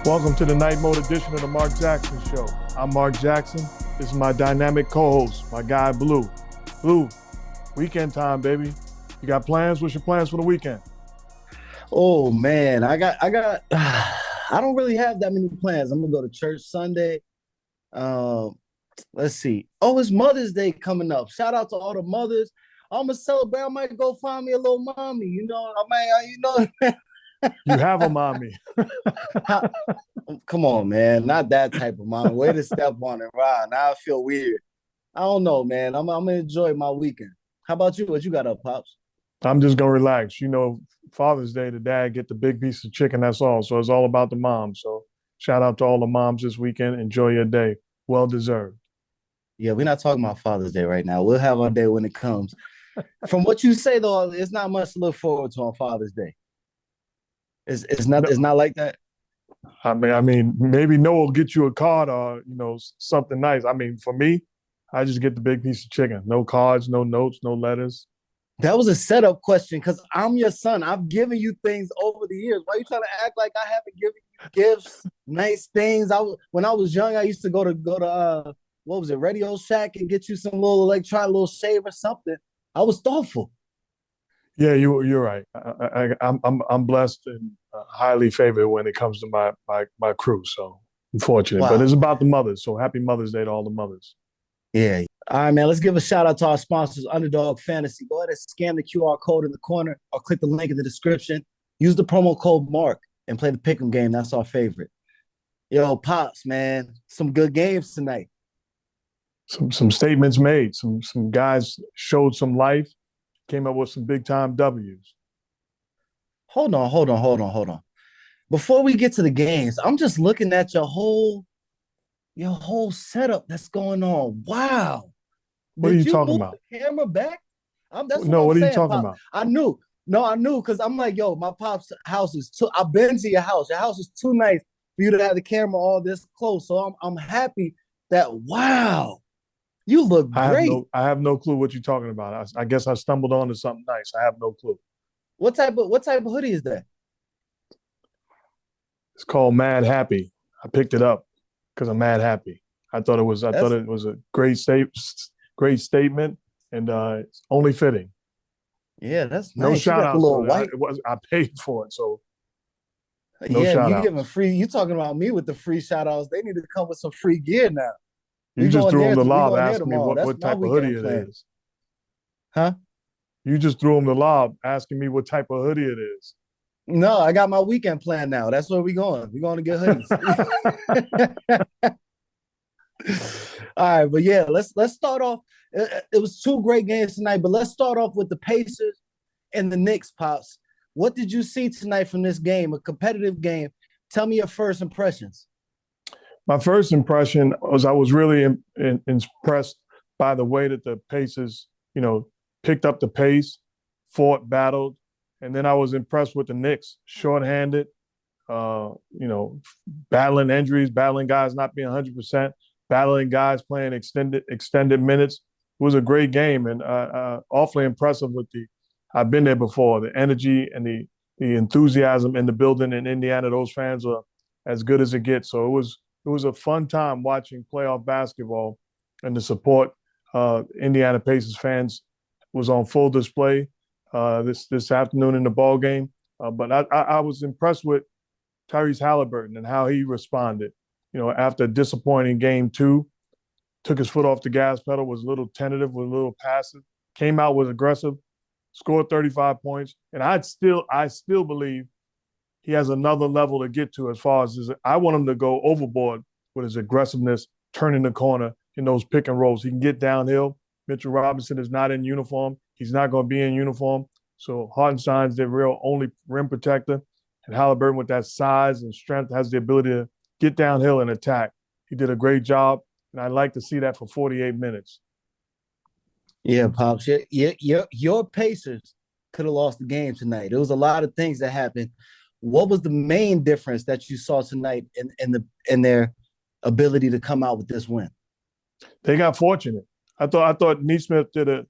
Welcome to the night mode edition of the Mark Jackson Show. I'm Mark Jackson. This is my dynamic co-host, my guy Blue. Blue, weekend time, baby. You got plans? What's your plans for the weekend? Oh man, I don't really have that many plans. I'm gonna go to church Sunday. Let's see. Oh, it's Mother's Day coming up. Shout out to all the mothers. I'm gonna celebrate. I might go find me a little mommy. You have a mommy. Come on, man. Not that type of mommy. Way to step on it, right? Now I feel weird. I don't know, man. I'm gonna enjoy my weekend. How about you? What you got up, Pops? I'm just gonna relax. You know, Father's Day, the dad get the big piece of chicken. That's all. So it's all about the mom. So shout out to all the moms this weekend. Enjoy your day. Well deserved. Yeah, we're not talking about Father's Day right now. We'll have our day when it comes. From what you say, though, it's not much to look forward to on Father's Day. It's not like that. I mean, maybe Noah will get you a card or something nice. I mean, for me, I just get the big piece of chicken. No cards, no notes, no letters. That was a setup question because I'm your son. I've given you things over the years. Why are you trying to act like I haven't given you gifts, nice things? When I was young, I used to go to what was it, Radio Shack, and get you some little little shave or something. I was thoughtful. Yeah, you're right. I'm blessed and highly favored when it comes to my crew. So I'm fortunate, Wow. But it's about the mothers. So happy Mother's Day to all the mothers. Yeah. All right, man. Let's give a shout out to our sponsors, Underdog Fantasy. Go ahead and scan the QR code in the corner or click the link in the description. Use the promo code Mark and play the pick'em game. That's our favorite. Yo, Pops, man, some good games tonight. Some statements made. Some guys showed some life. Came up with some big time W's. Hold on. Before we get to the games, I'm just looking at your whole setup that's going on. Wow. What are you talking about? The camera back? What are you talking about? I knew because I'm like, yo, my pop's house is too. I've been to your house. Your house is too nice for you to have the camera all this close. So I'm happy that you look great. I have no clue what you're talking about. I guess I stumbled onto something nice. I have no clue. What type of hoodie is that? It's called Mad Happy. I picked it up because I'm mad happy. I thought it was a great statement and it's only fitting. Yeah, that's no nice. Shout out. White. I paid for it, so no shout out. Giving free. You talking about me with the free shout outs? They need to come with some free gear now. You just threw him the lob, asking me what type of hoodie it is. Huh? You just threw him the lob, asking me what type of hoodie it is. No, I got my weekend plan now. That's where we're going. We're going to get hoodies. All right, but yeah, let's start off. It was two great games tonight, but let's start off with the Pacers and the Knicks, Pops. What did you see tonight from this game, a competitive game? Tell me your first impressions. My first impression was I was really impressed by the way that the Pacers, picked up the pace, fought, battled, and then I was impressed with the Knicks, shorthanded, battling injuries, battling guys not being 100%, battling guys playing extended minutes. It was a great game and awfully impressive with I've been there before, the energy and the enthusiasm in the building in Indiana. Those fans are as good as it gets. So it was a fun time watching playoff basketball, and the support Indiana Pacers fans was on full display this afternoon in the ball game. But I was impressed with Tyrese Halliburton and how he responded. After a disappointing game 2, took his foot off the gas pedal, was a little tentative, was a little passive, came out with aggressive, scored 35 points, and I still believe he has another level to get to as far as I want him to go overboard with his aggressiveness, turning the corner in those pick and rolls. He can get downhill. Mitchell Robinson is not in uniform. He's not going to be in uniform. So Hartenstein's their real only rim protector. And Halliburton with that size and strength has the ability to get downhill and attack. He did a great job, and I'd like to see that for 48 minutes. Yeah, Pops. Your Pacers could have lost the game tonight. There was a lot of things that happened. What was the main difference that you saw tonight in their ability to come out with this win? They got fortunate. I thought Neesmith did an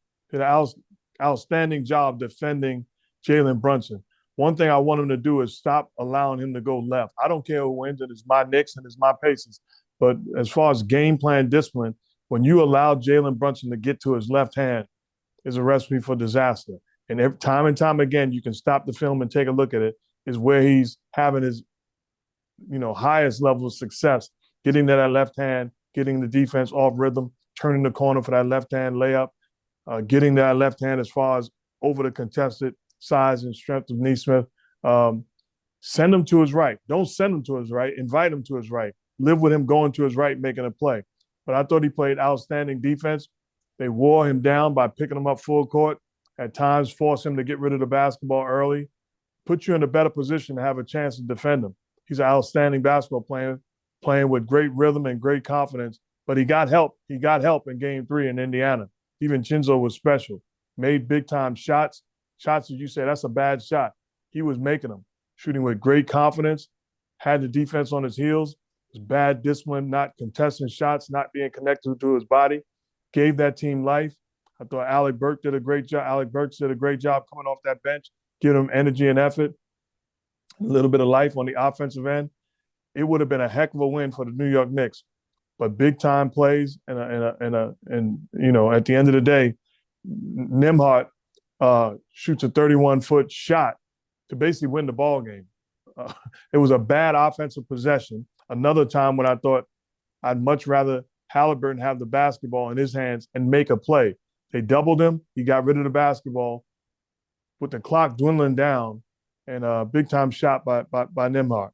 outstanding job defending Jalen Brunson. One thing I want him to do is stop allowing him to go left. I don't care who wins it. It's my Knicks and it's my Pacers. But as far as game plan discipline, when you allow Jalen Brunson to get to his left hand, is a recipe for disaster. And time and time again, you can stop the film and take a look at it, is where he's having his, highest level of success, getting to that left hand, getting the defense off rhythm, turning the corner for that left hand layup, getting that left hand as far as over the contested size and strength of Neesmith. Send him to his right. Don't send him to his right. Invite him to his right. Live with him going to his right, making a play. But I thought he played outstanding defense. They wore him down by picking him up full court, at times force him to get rid of the basketball early, put you in a better position to have a chance to defend him. He's an outstanding basketball player, playing with great rhythm and great confidence. But he got help. He got help in Game 3 in Indiana. Even Chinzo was special. Made big-time shots. Shots that you say, that's a bad shot. He was making them. Shooting with great confidence. Had the defense on his heels. It was bad discipline, not contesting shots, not being connected to his body. Gave that team life. I thought Alec Burks did a great job. Alec Burks did a great job coming off that bench, giving him energy and effort, a little bit of life on the offensive end. It would have been a heck of a win for the New York Knicks. But big time plays and at the end of the day, Nembhard shoots a 31-foot shot to basically win the ball game. It was a bad offensive possession. Another time when I thought I'd much rather Halliburton have the basketball in his hands and make a play. They doubled him. He got rid of the basketball with the clock dwindling down, and a big-time shot by Nembhard.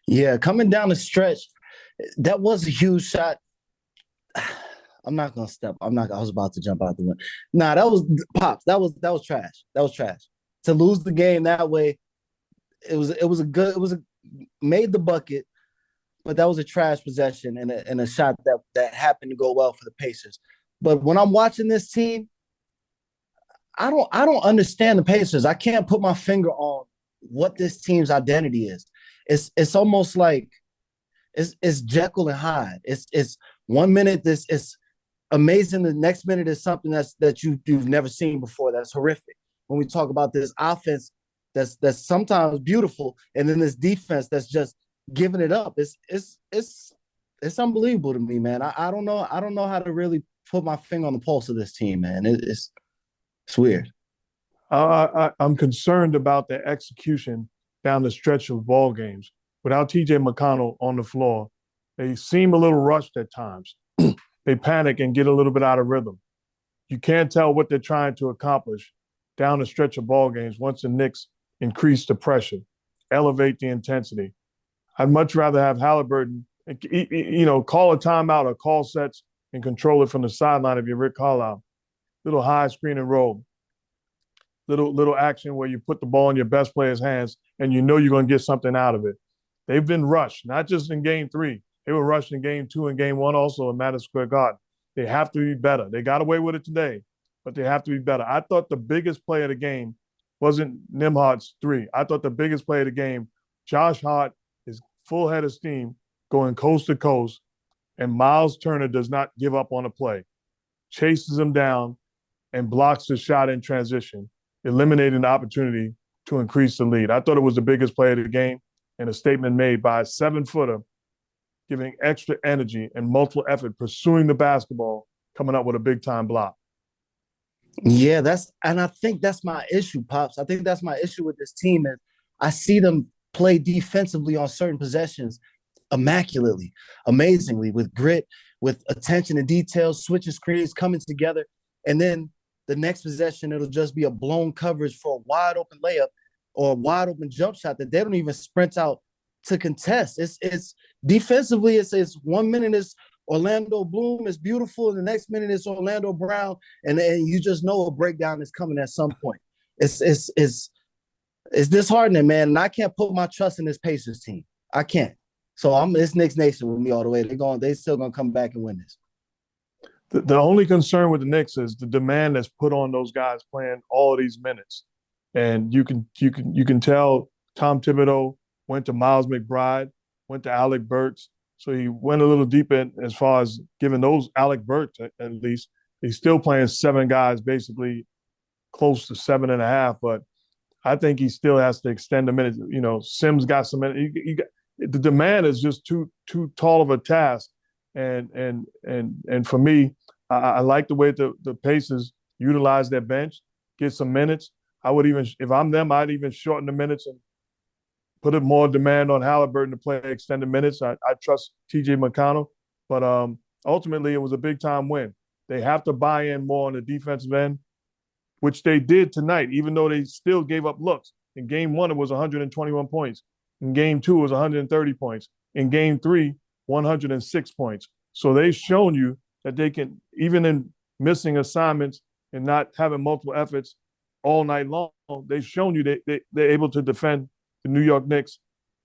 Yeah, coming down the stretch, that was a huge shot. I'm not gonna step. I was about to jump out the window. Nah, that was Pops. That was trash. That was trash. To lose the game that way, made the bucket, but that was a trash possession and a shot that happened to go well for the Pacers. But when I'm watching this team, I don't understand the Pacers. I can't put my finger on what this team's identity is. It's almost like it's Jekyll and Hyde. It's 1 minute this is amazing, the next minute is something that you've never seen before. That's horrific. When we talk about this offense that's sometimes beautiful, and then this defense that's just giving it up. It's unbelievable to me, man. I don't know how to really put my finger on the pulse of this team, man. It's weird. I'm concerned about the execution down the stretch of ball games. Without T.J. McConnell on the floor, they seem a little rushed at times. They panic and get a little bit out of rhythm. You can't tell what they're trying to accomplish down the stretch of ball games once the Knicks increase the pressure, elevate the intensity. I'd much rather have Halliburton, call a timeout or call sets and control it from the sideline if you're Rick Carlisle. Little high screen and roll. Little action where you put the ball in your best player's hands and you know you're going to get something out of it. They've been rushed, not just in Game 3. They were rushed in Game 2 and Game 1 also in Madison Square Garden. They have to be better. They got away with it today, but they have to be better. I thought the biggest play of the game wasn't Nembhard's three. I thought the biggest play of the game, Josh Hart is full head of steam going coast to coast, and Miles Turner does not give up on a play. Chases him down and blocks the shot in transition, eliminating the opportunity to increase the lead. I thought it was the biggest play of the game, and a statement made by a 7-footer giving extra energy and multiple effort, pursuing the basketball, coming up with a big-time block. Yeah, I think that's my issue, Pops. I think that's my issue with this team is I see them play defensively on certain possessions immaculately, amazingly, with grit, with attention to detail, switching screens, coming together. And then the next possession, it'll just be a blown coverage for a wide open layup or a wide open jump shot that they don't even sprint out to contest. It's defensively, it's 1 minute is Orlando Bloom is beautiful, and the next minute is Orlando Brown, and you just know a breakdown is coming at some point. It's disheartening, man, and I can't put my trust in this Pacers team. I can't. So it's Knicks Nation with me all the way. They still gonna come back and win this. The only concern with the Knicks is the demand that's put on those guys playing all of these minutes, and you can tell Tom Thibodeau went to Miles McBride, went to Alec Burks. So he went a little deeper as far as giving those Alec Burks, at least. He's still playing 7 guys, basically close to 7.5. But I think he still has to extend the minutes. You know, Sims got some minutes. The demand is just too tall of a task. And for me, I like the way the Pacers utilize their bench, get some minutes. I would even, if I'm them, I'd even shorten the minutes and put a more demand on Halliburton to play extended minutes. I trust TJ McConnell, but ultimately it was a big time win. They have to buy in more on the defensive end, which they did tonight, even though they still gave up looks. In game one, it was 121 points. In game two, it was 130 points. In game three, 106 points. So they've shown you that they can, even in missing assignments and not having multiple efforts all night long, they've shown you that they're able to defend the New York Knicks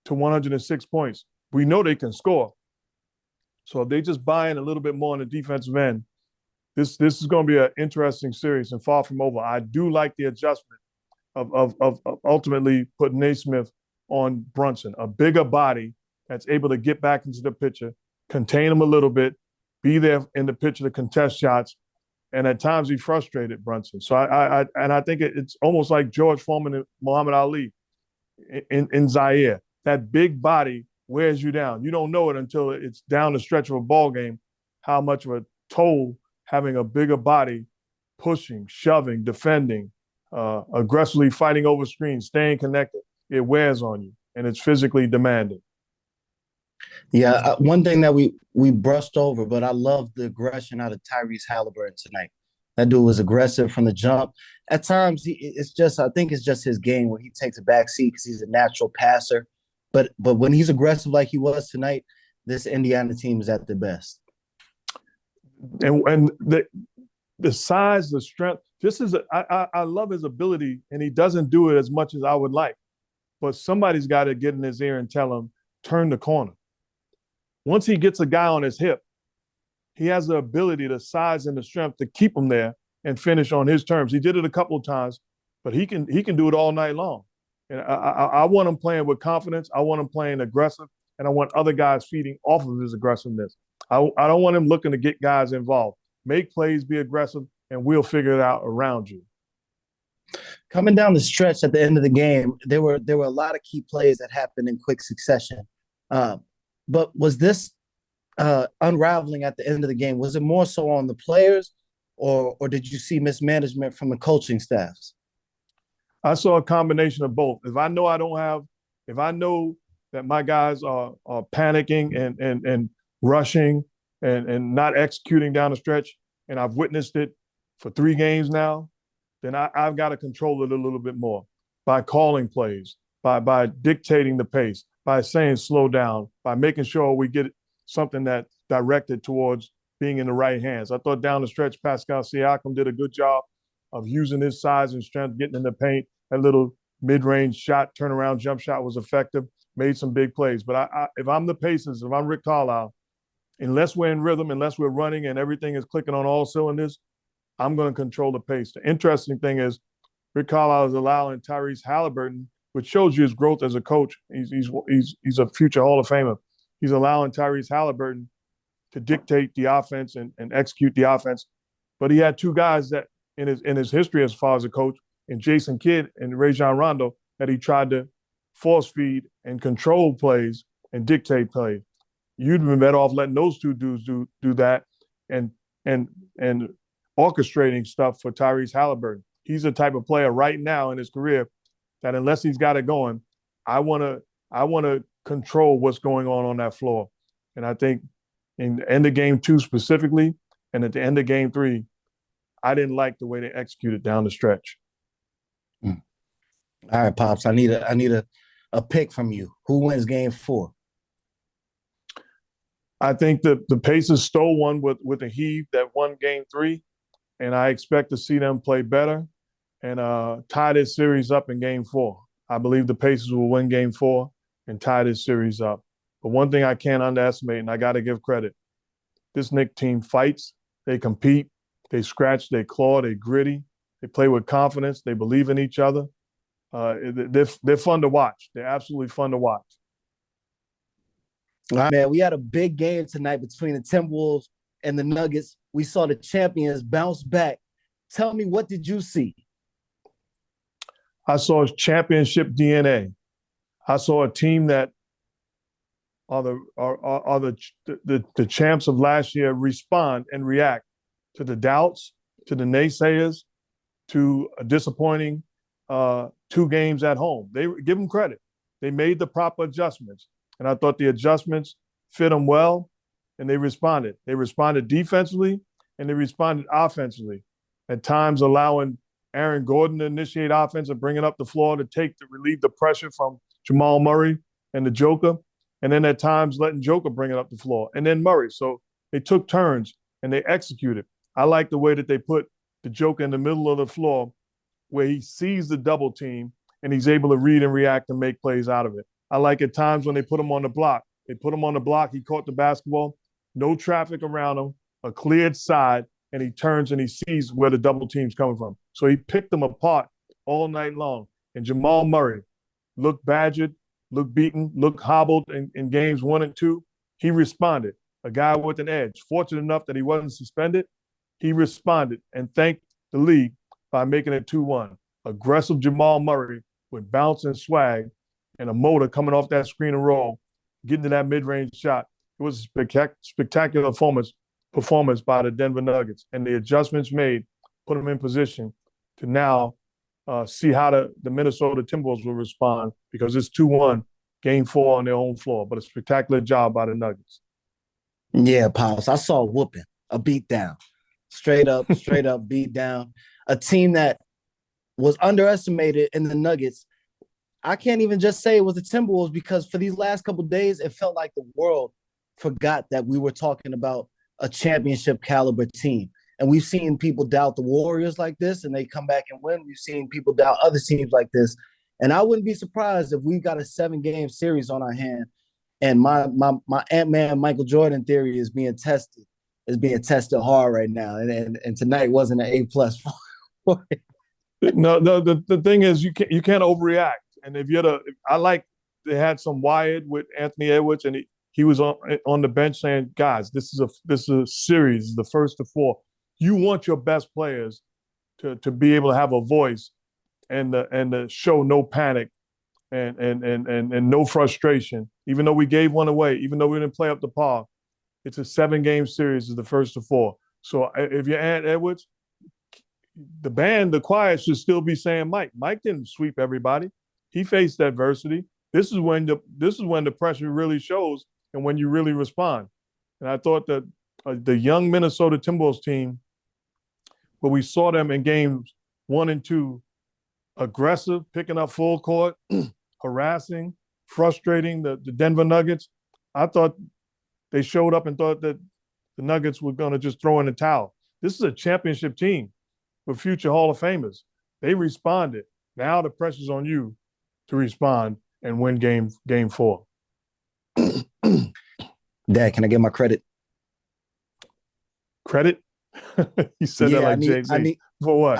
to 106 points. We know they can score. So if they just buy in a little bit more on the defensive end, this is going to be an interesting series and far from over. I do like the adjustment of ultimately putting Naismith on Brunson, a bigger body that's able to get back into the picture, contain him a little bit, be there in the picture to contest shots, and at times he frustrated Brunson. So I think it's almost like George Foreman and Muhammad Ali in Zaire. That big body wears you down. You don't know it until it's down the stretch of a ball game how much of a toll having a bigger body, pushing, shoving, defending, aggressively fighting over screens, staying connected, it wears on you, and it's physically demanding. Yeah, one thing that we brushed over, but I love the aggression out of Tyrese Halliburton tonight. That dude was aggressive from the jump. At times, I think it's just his game where he takes a back seat because he's a natural passer. But when he's aggressive like he was tonight, this Indiana team is at their best. And the size, the strength, I love his ability, and he doesn't do it as much as I would like. But somebody's got to get in his ear and tell him, turn the corner. Once he gets a guy on his hip, he has the ability, the size and the strength to keep him there and finish on his terms. He did it a couple of times, but he can do it all night long. And I want him playing with confidence. I want him playing aggressive, and I want other guys feeding off of his aggressiveness. I don't want him looking to get guys involved. Make plays, be aggressive, and we'll figure it out around you. Coming down the stretch at the end of the game, there were a lot of key plays that happened in quick succession. But was this unraveling at the end of the game? Was it more so on the players, or did you see mismanagement from the coaching staffs? I saw a combination of both. If I know that my guys are panicking and rushing and not executing down the stretch, and I've witnessed it for 3 games now, then I've got to control it a little bit more by calling plays, by dictating the pace, by saying slow down, by making sure we get something that's directed towards being in the right hands. I thought down the stretch, Pascal Siakam did a good job of using his size and strength, getting in the paint. That little mid-range shot, turnaround jump shot was effective, made some big plays. But if I'm the Pacers, if I'm Rick Carlisle, unless we're in rhythm, unless we're running and everything is clicking on all cylinders, I'm going to control the pace. The interesting thing is Rick Carlisle is allowing Tyrese Halliburton, which shows you his growth as a coach. He's a future Hall of Famer. He's allowing Tyrese Halliburton to dictate the offense and execute the offense. But he had 2 guys that in his history as far as a coach, in Jason Kidd and Rajon Rondo, that he tried to force feed and control plays and dictate plays. You'd been better off letting those 2 dudes do that and orchestrating stuff for Tyrese Halliburton. He's the type of player right now in his career that unless he's got it going, I want to control what's going on that floor. And I think in the end of game 2 specifically, and at the end of game 3, I didn't like the way they executed down the stretch. All right, Pops, I need a pick from you. Who wins game 4? I think the Pacers stole one with a heave that won game 3, and I expect to see them play better and tie this series up in game 4. I believe the Pacers will win game 4 and tie this series up. But one thing I can't underestimate, and I got to give credit, this Knicks team fights, they compete, they scratch, they claw, they gritty, they play with confidence, they believe in each other. They're fun to watch. They're absolutely fun to watch. All right, man, we had a big game tonight between the Timberwolves and the Nuggets. We saw the champions bounce back. Tell me, what did you see? I saw championship DNA. I saw a team that are the champs of last year respond and react to the doubts, to the naysayers, to a disappointing 2 games at home. They give them credit. They made the proper adjustments, and I thought the adjustments fit them well, and they responded. They responded defensively, and they responded offensively. At times, allowing Aaron Gordon to initiate offense and bring it up the floor to relieve the pressure from Jamal Murray and the Joker, and then at times letting Joker bring it up the floor, and then Murray. So they took turns and they executed. I like the way that they put the Joker in the middle of the floor where he sees the double team and he's able to read and react and make plays out of it. I like at times when they put him on the block. They put him on the block, he caught the basketball, no traffic around him, a cleared side, and he turns and he sees where the double team's coming from. So he picked them apart all night long. And Jamal Murray looked badgered, looked beaten, looked hobbled in games 1 and 2. He responded. A guy with an edge, fortunate enough that he wasn't suspended, he responded and thanked the league by making it 2-1. Aggressive Jamal Murray with bounce and swag and a motor coming off that screen and roll, getting to that mid-range shot. It was a spectacular performance by the Denver Nuggets, and the adjustments made put them in position to now see how the Minnesota Timberwolves will respond, because it's 2-1, game 4 on their own floor, but a spectacular job by the Nuggets. Yeah, Pops. I saw a whooping, a beat down, straight up beat down. A team that was underestimated in the Nuggets. I can't even just say it was the Timberwolves, because for these last couple of days, it felt like the world forgot that we were talking about a championship caliber team. And we've seen people doubt the Warriors like this and they come back and win. We've seen people doubt other teams like this. And I wouldn't be surprised if we got a 7-game series on our hand. And my Ant-Man Michael Jordan theory is being tested hard right now. And tonight wasn't an A+ for it. No, the thing is you can't overreact. And if they had some wired with Anthony Edwards, and he was on the bench saying, guys, this is a series, the first of 4. You want your best players to be able to have a voice and to show no panic and no frustration. Even though we gave one away, even though we didn't play up to par, it's a 7-game series, is the first of 4. So if you're Ant Edwards, the choir should still be saying Mike. Mike didn't sweep everybody. He faced adversity. This is when the pressure really shows and when you really respond. And I thought that the young Minnesota Timberwolves team, where we saw them in games 1 and 2, aggressive, picking up full court, harassing, frustrating the Denver Nuggets. I thought they showed up and thought that the Nuggets were going to just throw in the towel. This is a championship team with future Hall of Famers. They responded. Now the pressure's on you to respond and win game 4. Dad, can I get my credit? Credit? You said that like Jay-Z. For what?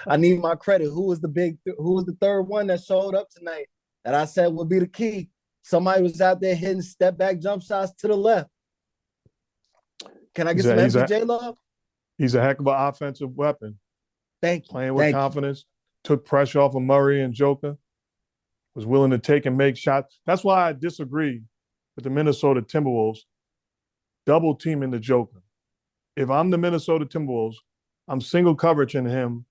I need my credit. Who was the third one that showed up tonight that I said would be the key? Somebody was out there hitting step back jump shots to the left. Can I get some MTJ love? He's a heck of an offensive weapon. Thank you. Playing with confidence, took pressure off of Murray and Joker, was willing to take and make shots. That's why I disagree with the Minnesota Timberwolves double teaming the Joker. If I'm the Minnesota Timberwolves, I'm single coveraging him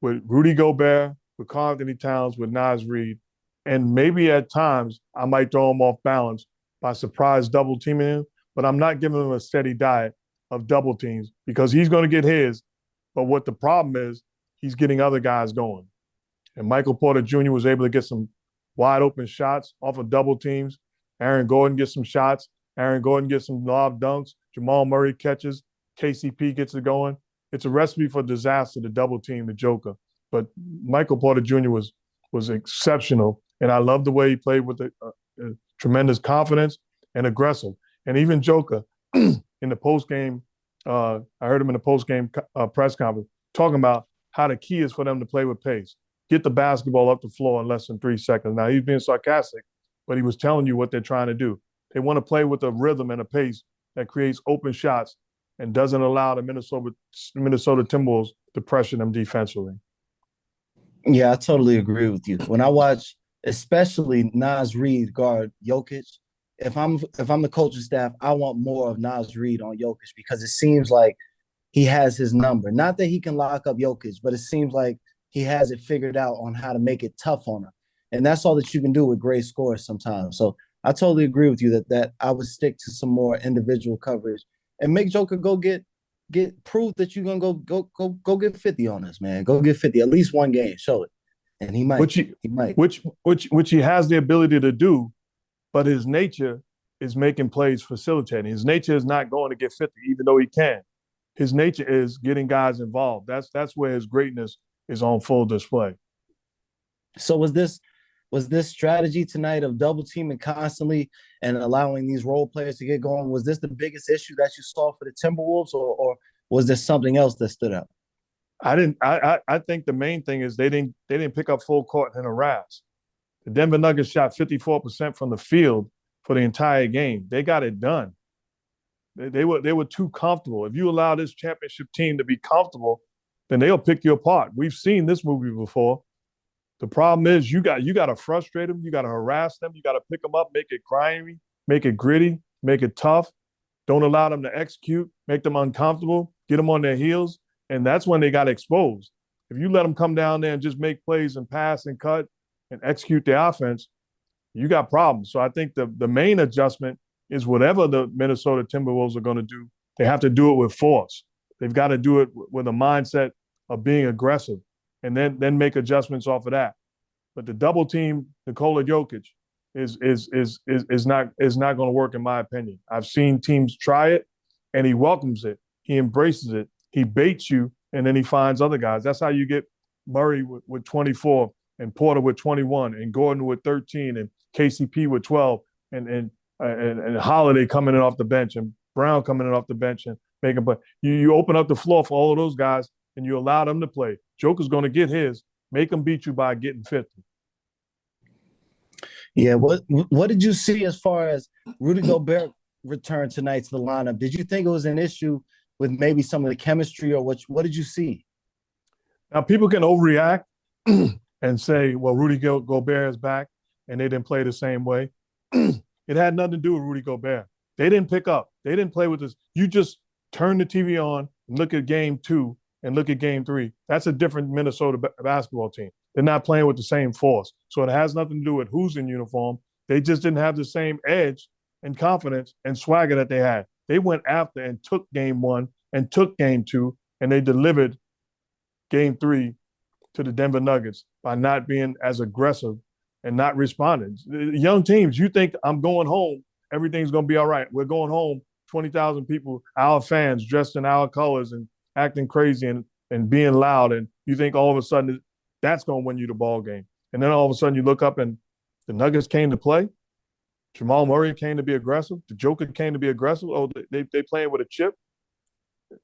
with Rudy Gober, with Karl Anthony Towns, with Naz Reid, and maybe at times I might throw him off balance by surprise double teaming him, but I'm not giving him a steady diet of double teams, because he's going to get his. But what the problem is, he's getting other guys going. And Michael Porter Jr. was able to get some wide open shots off of double teams. Aaron Gordon gets some shots. Aaron Gordon gets some lob dunks. Jamal Murray catches. KCP gets it going. It's a recipe for disaster to double team the Joker. But Michael Porter Jr. was exceptional. And I love the way he played with tremendous confidence and aggressive. And even Joker, in the post-game, I heard him in the post-game press conference talking about how the key is for them to play with pace. Get the basketball up the floor in less than 3 seconds. Now, he's being sarcastic, but he was telling you what they're trying to do. They want to play with a rhythm and a pace that creates open shots and doesn't allow the Minnesota Timberwolves to pressure them defensively. Yeah, I totally agree with you. When I watch, especially Nas Reed guard Jokic, if I'm the coaching staff, I want more of Nas Reed on Jokic because it seems like he has his number. Not that he can lock up Jokic, but it seems like he has it figured out on how to make it tough on him. And that's all that you can do with great scores sometimes. So I totally agree with you that I would stick to some more individual coverage and make Joker go get proof that you're gonna go get 50 on us, man. Go get 50, at least one game. Show it. And he might. which he, He might. which he has the ability to do, but his nature is making plays facilitating. His nature is not going to get 50, even though he can. His nature is getting guys involved. That's where his greatness is on full display. So was this strategy tonight of double teaming constantly and allowing these role players to get going? Was this the biggest issue that you saw for the Timberwolves, or was there something else that stood out? I didn't. I think the main thing is they didn't pick up full court and harass. The Denver Nuggets shot 54% from the field for the entire game. They got it done. They were too comfortable. If you allow this championship team to be comfortable, then they'll pick you apart. We've seen this movie before. The problem is you got to frustrate them, you got to harass them, you got to pick them up, make it grimy, make it gritty, make it tough. Don't allow them to execute, make them uncomfortable, get them on their heels, and that's when they got exposed. If you let them come down there and just make plays and pass and cut and execute the offense, you got problems. So I think the main adjustment is whatever the Minnesota Timberwolves are going to do, they have to do it with force. They've got to do it with a mindset of being aggressive, and then make adjustments off of that. But the double team Nikola Jokic is not going to work in my opinion. I've seen teams try it, and he welcomes it. He embraces it. He baits you, and then he finds other guys. That's how you get Murray with 24, and Porter with 21, and Gordon with 13, and KCP with 12, and Holiday coming in off the bench, and Brown coming in off the bench and making play. You open up the floor for all of those guys, and you allow them to play. Joker's going to get his. Make him beat you by getting 50. Yeah, what did you see as far as Rudy Gobert return tonight to the lineup? Did you think it was an issue with maybe some of the chemistry, or what did you see? Now, people can overreact and say, well, Rudy Gobert is back, and they didn't play the same way. It had nothing to do with Rudy Gobert. They didn't pick up. They didn't play with this. You just turn the TV on and look at game 2 and look at game 3. That's a different Minnesota basketball team. They're not playing with the same force. So it has nothing to do with who's in uniform. They just didn't have the same edge and confidence and swagger that they had. They went after and took game 1 and took game 2, and they delivered game 3 to the Denver Nuggets by not being as aggressive and not responding. Young teams, you think I'm going home, everything's going to be all right. We're going home, 20,000 people, our fans dressed in our colors and acting crazy and being loud, and you think all of a sudden that's going to win you the ball game. And then all of a sudden you look up and the Nuggets came to play. Jamal Murray came to be aggressive. The Joker came to be aggressive. Oh, they playing with a chip,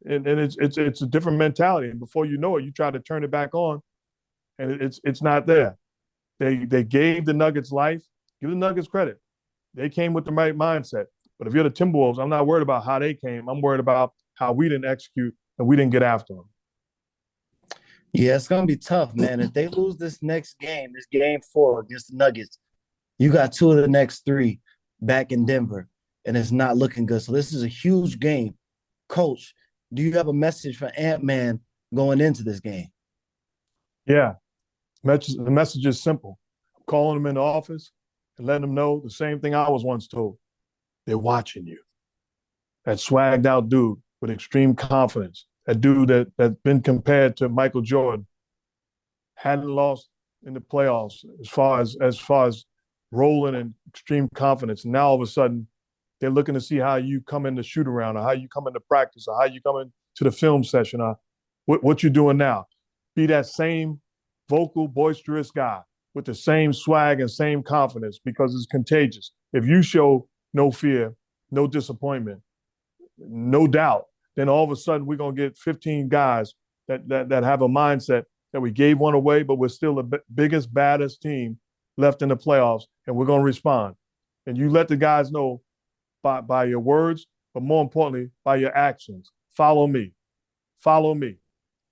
and it's a different mentality. And before you know it, you try to turn it back on, and it's not there. They gave the Nuggets life. Give the Nuggets credit. They came with the right mindset. But if you're the Timberwolves, I'm not worried about how they came. I'm worried about how we didn't execute and we didn't get after them. Yeah, it's gonna be tough, man. If they lose this next game, this game 4 against the Nuggets, you got 2 of the next 3 back in Denver, and it's not looking good. So this is a huge game. Coach, do you have a message for Ant-Man going into this game? Yeah. The message is simple. I'm calling them in the office and letting them know the same thing I was once told. They're watching you. That swagged out dude with extreme confidence, that dude that's been compared to Michael Jordan, hadn't lost in the playoffs as far as rolling in extreme confidence. And now all of a sudden, they're looking to see how you come in the shoot around, or how you come into practice, or how you come into the film session, or what you're doing now. Be that same vocal, boisterous guy with the same swag and same confidence, because it's contagious. If you show no fear, no disappointment, no doubt, then all of a sudden we're going to get 15 guys that have a mindset that we gave one away, but we're still the biggest, baddest team left in the playoffs, and we're going to respond. And you let the guys know by your words, but more importantly, by your actions. Follow me. Follow me.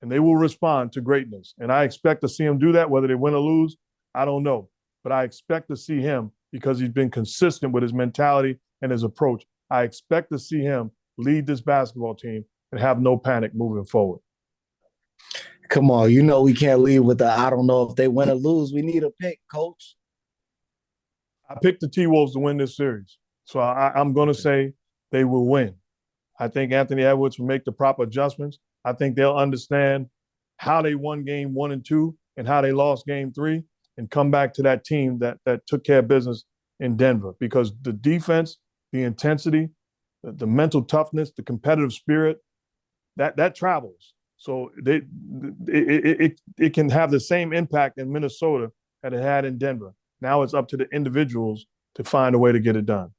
and they will respond to greatness. And I expect to see him do that, whether they win or lose, I don't know. But I expect to see him, because he's been consistent with his mentality and his approach, I expect to see him lead this basketball team and have no panic moving forward. Come on, you know we can't leave with the I don't know if they win or lose. We need a pick, Coach. I picked the T-Wolves to win this series. So I'm going to say they will win. I think Anthony Edwards will make the proper adjustments. I think they'll understand how they won game 1 and 2 and how they lost game 3 and come back to that team that took care of business in Denver, because the defense, the intensity, the mental toughness, the competitive spirit, that travels. So it can have the same impact in Minnesota that it had in Denver. Now it's up to the individuals to find a way to get it done.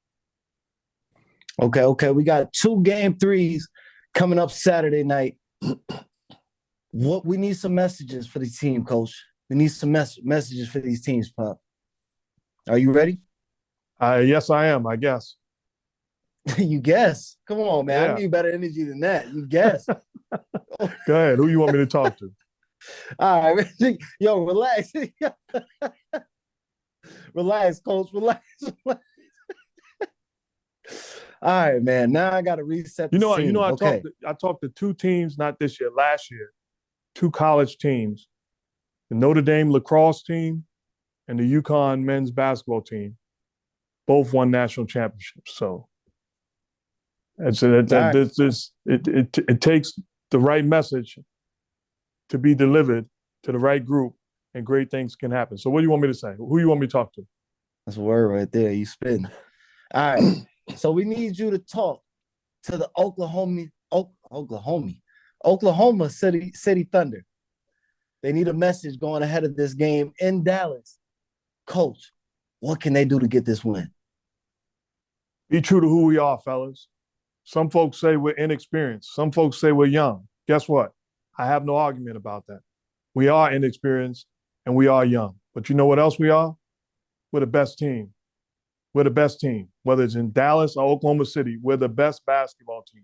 Okay. We got 2 game 3s coming up Saturday night. We need some messages for the team, Coach. We need some messages for these teams, Pop. Are you ready? Yes, I am, I guess. You guess. Come on, man. Yeah. I need better energy than that. You guess. Go ahead. Who you want me to talk to? All right. Yo, relax. Relax, Coach. Relax. All right, man. Now I got to reset the scene. I talked to 2 teams, not this year, last year, 2 college teams, the Notre Dame lacrosse team and the UConn men's basketball team. Both won national championships. So it takes the right message to be delivered to the right group, and great things can happen. So what do you want me to say? Who you want me to talk to? That's a word right there. You spitting. All right. So we need you to talk to the Oklahoma City Thunder. They need a message going ahead of this game in Dallas. Coach, what can they do to get this win? Be true to who we are, fellas. Some folks say we're inexperienced. Some folks say we're young. Guess what? I have no argument about that. We are inexperienced and we are young. But you know what else we are? We're the best team. We're the best team. Whether it's in Dallas or Oklahoma City, we're the best basketball team.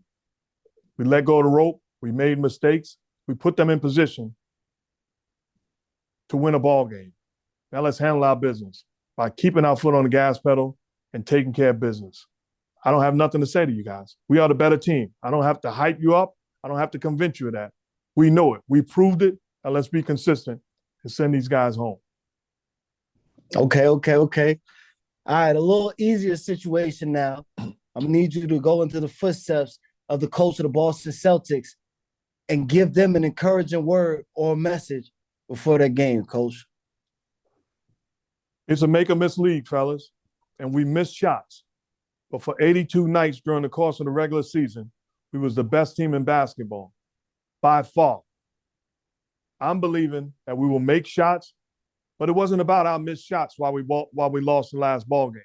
We let go of the rope. We made mistakes. We put them in position to win a ball game. Now let's handle our business by keeping our foot on the gas pedal and taking care of business. I don't have nothing to say to you guys. We are the better team. I don't have to hype you up. I don't have to convince you of that. We know it. We proved it. Now let's be consistent and send these guys home. Okay. All right, a little easier situation now. I'm going to need you to go into the footsteps of the coach of the Boston Celtics and give them an encouraging word or message before that game, Coach. It's a make-or-miss league, fellas, and we missed shots. But for 82 nights during the course of the regular season, we was the best team in basketball, by far. I'm believing that we will make shots, but it wasn't about our missed shots while we lost the last ball game.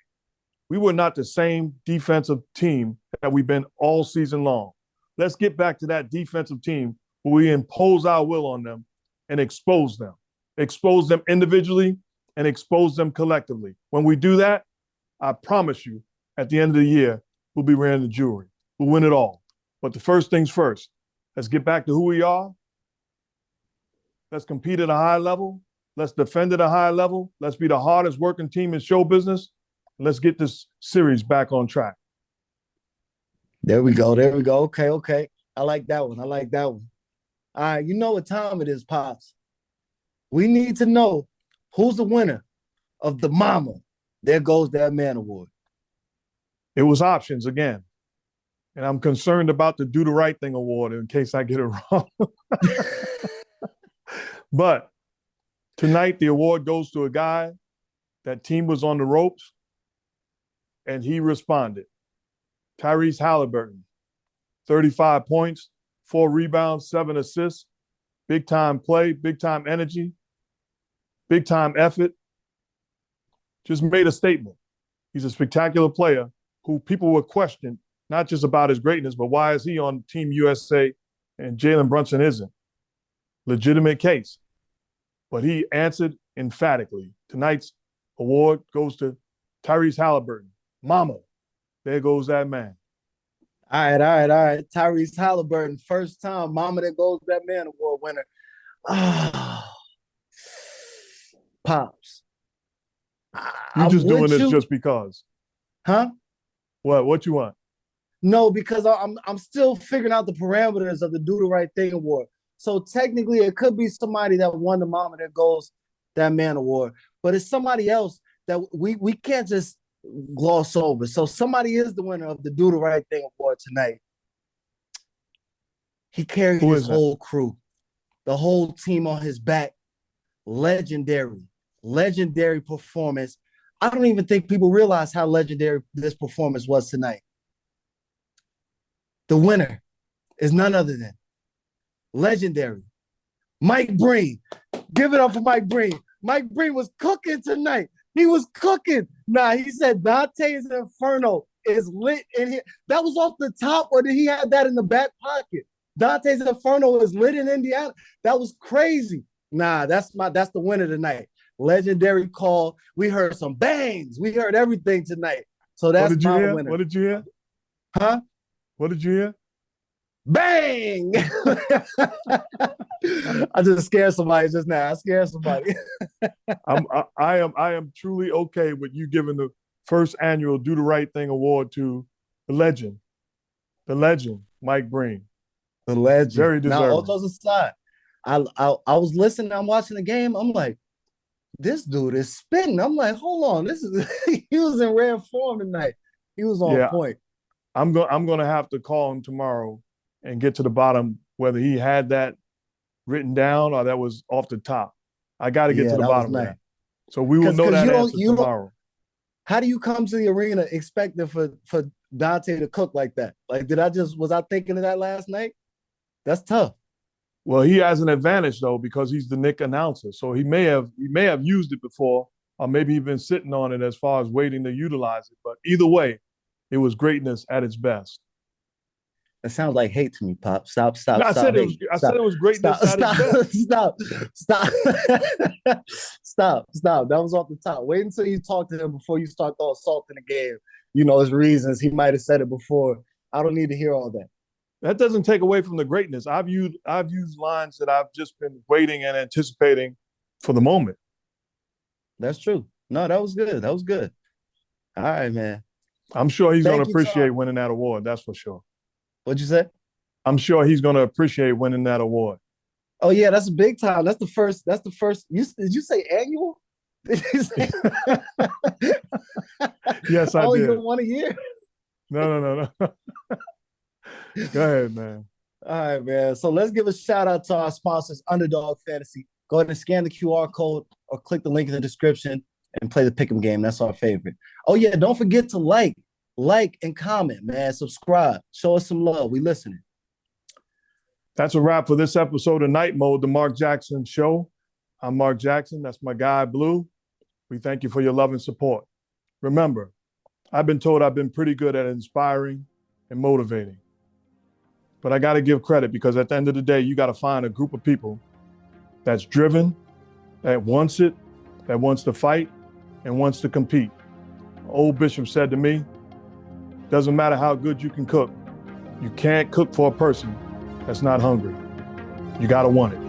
We were not the same defensive team that we've been all season long. Let's get back to that defensive team where we impose our will on them and expose them. Expose them individually and expose them collectively. When we do that, I promise you, at the end of the year, we'll be wearing the jewelry. We'll win it all. But the first things first, let's get back to who we are. Let's compete at a high level. Let's defend at a high level. Let's be the hardest working team in show business. Let's get this series back on track. There we go. Okay. I like that one. All right, you know what time it is, Pops. We need to know who's the winner of the Mama There Goes That Man award. It was options again. And I'm concerned about the Do the Right Thing award in case I get it wrong. But tonight, the award goes to a guy that team was on the ropes, and he responded. Tyrese Halliburton, 35 points, 4 rebounds, 7 assists, big-time play, big-time energy, big-time effort. Just made a statement. He's a spectacular player who people were questioning, not just about his greatness, but why is he on Team USA and Jalen Brunson isn't? Legitimate case. But he answered emphatically. Tonight's award goes to Tyrese Halliburton. Mama, there goes that man. All right. Tyrese Halliburton, first time Mama That Goes That Man Award winner. Ah, Pops. You I'm just doing with this you, just because. huh? What you want? No, because I'm still figuring out the parameters of the Do the Right Thing Award. So technically, it could be somebody that won the Mama That Goes That Man Award, but it's somebody else that we can't just gloss over. So somebody is the winner of the Do the Right Thing Award tonight. He carried Who his is that? whole crew, the whole team on his back. Legendary performance. I don't even think people realize how legendary this performance was tonight. The winner is none other than legendary Mike Breen. Give it up for Mike Breen. Mike Breen was cooking tonight. He was cooking. Nah, he said Dante's Inferno is lit in here. That was off the top, or did he have that in the back pocket? Dante's Inferno is lit in Indiana. That was crazy. Nah, that's the winner tonight. Legendary call. We heard some bangs. We heard everything tonight. So that's my winner. What did you hear? Huh? What did you hear? Bang! I just scared somebody just now. I scared somebody. I am truly okay with you giving the first annual Do the Right Thing award to the legend, Mike Breen. The legend. Very deserving. Now, all those aside, I was listening. I'm watching the game. I'm like, this dude is spitting. I'm like, hold on, this is he was in rare form tonight. He was on point. I'm going to have to call him tomorrow and get to the bottom whether he had that written down or that was off the top. I got to get to the bottom of that. So we will know that answer tomorrow. How do you come to the arena expecting for Dante to cook like that? Like, was I thinking of that last night? That's tough. Well, he has an advantage though because he's the Knick announcer. So he may have used it before, or maybe he's been sitting on it as far as waiting to utilize it. But either way, it was greatness at its best. That sounds like hate to me, Pop. Stop. No, I said it was greatness at its best. Stop. That was off the top. Wait until you talk to him before you start throwing salt in the game. You know his reasons. He might have said it before. I don't need to hear all that. That doesn't take away from the greatness. I've used lines that I've just been waiting and anticipating for the moment. That's true. No, that was good. All right, man. I'm sure he's going to appreciate winning that award. That's for sure. What'd you say? I'm sure he's going to appreciate winning that award. Oh yeah, that's big time. That's the first. Did you say annual? Did you say? Yes, I did. Only one a year. No. Go ahead, man. All right, man. So let's give a shout out to our sponsors, Underdog Fantasy. Go ahead and scan the QR code or click the link in the description and play the pick'em game. That's our favorite. Oh yeah, don't forget to like and comment, man. Subscribe. Show us some love. We listening. That's a wrap for this episode of Night Mode, the Mark Jackson Show. I'm Mark Jackson. That's my guy, Blue. We thank you for your love and support. Remember, I've been told I've been pretty good at inspiring and motivating. But I got to give credit because at the end of the day, you got to find a group of people that's driven, that wants it, that wants to fight, and wants to compete. Old Bishop said to me, doesn't matter how good you can cook, you can't cook for a person that's not hungry. You got to want it.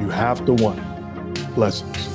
You have to want it. Blessings.